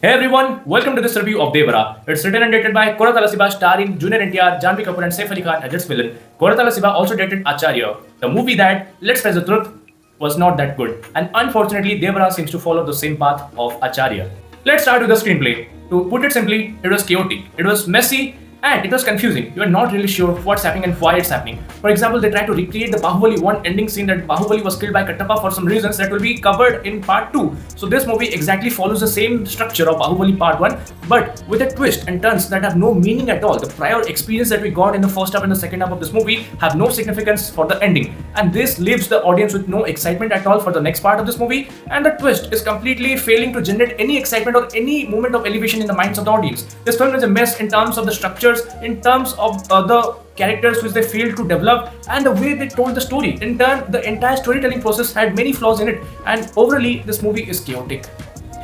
Hey everyone, welcome to this review of Devara. It's written and directed by Koratala Siva, starring Junior NTR, Janvi Kapoor and Saif Ali Khan as its villain. Koratala Siva also directed Acharya, the movie that, let's face the truth, was not that good. And unfortunately, Devara seems to follow the same path of Acharya. Let's start with the screenplay. To put it simply, it was chaotic, it was messy, and it was confusing. You are not really sure what's happening and why it's happening. For example, they try to recreate the Bahubali 1 ending scene that Bahubali was killed by Kattappa for some reasons that will be covered in part 2. So this movie exactly follows the same structure of Bahubali part 1, but with a twist and turns that have no meaning at all. The prior experience that we got in the first half and the second half of this movie have no significance for the ending. And this leaves the audience with no excitement at all for the next part of this movie. And the twist is completely failing to generate any excitement or any moment of elevation in the minds of the audience. This film is a mess in terms of the structure, in terms of the characters which they failed to develop, and the way they told the story. In turn, the entire storytelling process had many flaws in it, and overall this movie is chaotic.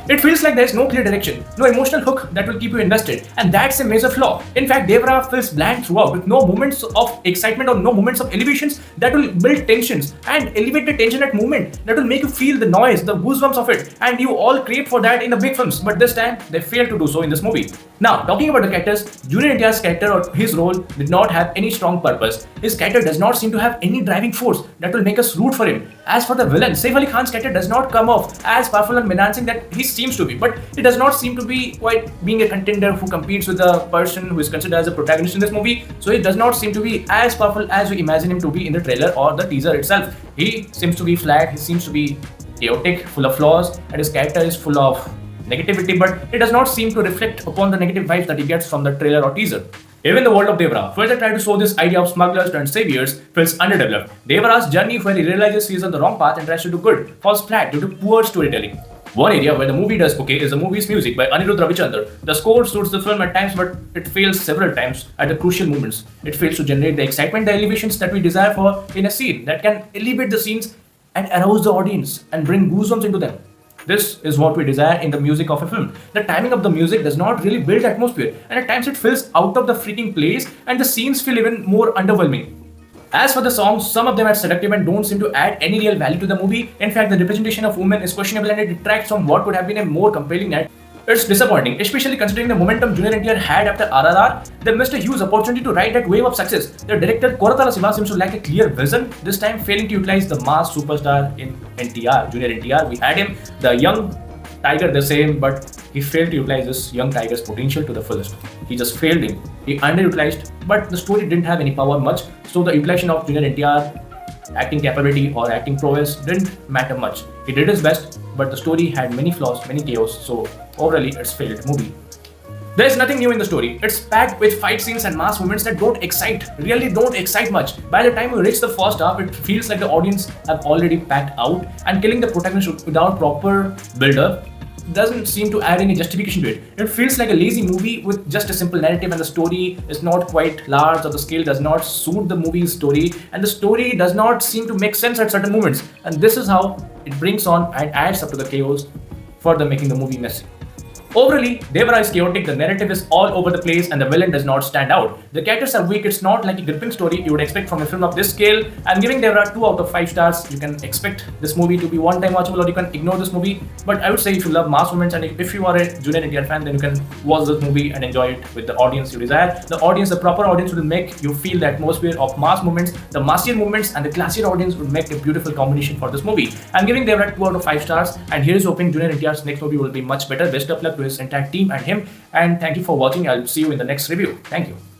It feels like there is no clear direction, no emotional hook that will keep you invested, and that's a major flaw. In fact, Devara feels bland throughout, with no moments of excitement or no moments of elevations that will build tensions and elevate the tension at moment that will make you feel the noise, the goosebumps of it, and you all crave for that in the big films. But this time, they failed to do so in this movie. Now, talking about the characters, Junior NTR's character or his role did not have any strong purpose. His character does not seem to have any driving force that will make us root for him. As for the villain, Saif Ali Khan's character does not come off as powerful and menacing that he seems to be, but it does not seem to be quite being a contender who competes with the person who is considered as a protagonist in this movie. So he does not seem to be as powerful as we imagine him to be in the trailer or the teaser itself. He seems to be flat, he seems to be chaotic, full of flaws, and his character is full of negativity, but it does not seem to reflect upon the negative vibes that he gets from the trailer or teaser. Even the world of Devara, further try to show this idea of smugglers and saviors, feels underdeveloped. Devara's journey where he realizes he is on the wrong path and tries to do good falls flat due to poor storytelling. One area where the movie does okay is the movie's music by Anirudh Ravichandar. The score suits the film at times, but it fails several times at the crucial moments. It fails to generate the excitement, the elevations that we desire for in a scene that can elevate the scenes and arouse the audience and bring goosebumps into them. This is what we desire in the music of a film. The timing of the music does not really build atmosphere, and at times it feels out of the freaking place, and the scenes feel even more underwhelming. As for the songs, some of them are seductive and don't seem to add any real value to the movie. In fact, the representation of women is questionable and it detracts from what could have been a more compelling night. It's disappointing, especially considering the momentum Junior NTR had after RRR. They missed a huge opportunity to ride that wave of success. The director Koratala Siva seems to lack a clear vision, this time failing to utilize the mass superstar in NTR, Junior NTR. We had him, the young tiger the same, but he failed to utilize this young tiger's potential to the fullest. He just failed him. He underutilized, but the story didn't have any power much, so the utilization of Junior NTR acting capability or acting prowess didn't matter much. He did his best, but the story had many flaws, many chaos, so overall it's a failed movie. There's nothing new in the story. It's packed with fight scenes and mass movements that really don't excite much. By the time we reach the first half, it feels like the audience have already packed out, and killing the protagonist without proper build-up doesn't seem to add any justification to it. It feels like a lazy movie with just a simple narrative, and the story is not quite large, or the scale does not suit the movie's story, and the story does not seem to make sense at certain moments. And this is how it brings on and adds up to the chaos, further making the movie messy. Overall, Devara is chaotic, the narrative is all over the place, and the villain does not stand out. The characters are weak, it's not like a gripping story you would expect from a film of this scale. I'm giving Devara 2 out of 5 stars. You can expect this movie to be one-time watchable, or you can ignore this movie. But I would say if you love mass moments and if you are a Junior NTR fan, then you can watch this movie and enjoy it with the audience you desire. The audience, the proper audience, will make you feel the atmosphere of mass moments. The massier movements and the classier audience will make a beautiful combination for this movie. I'm giving Devara 2 out of 5 stars, and here's hoping Junior NTR's next movie will be much better. Best of luck to his entire team and him, and thank you for watching. I'll see you in the next review. Thank you.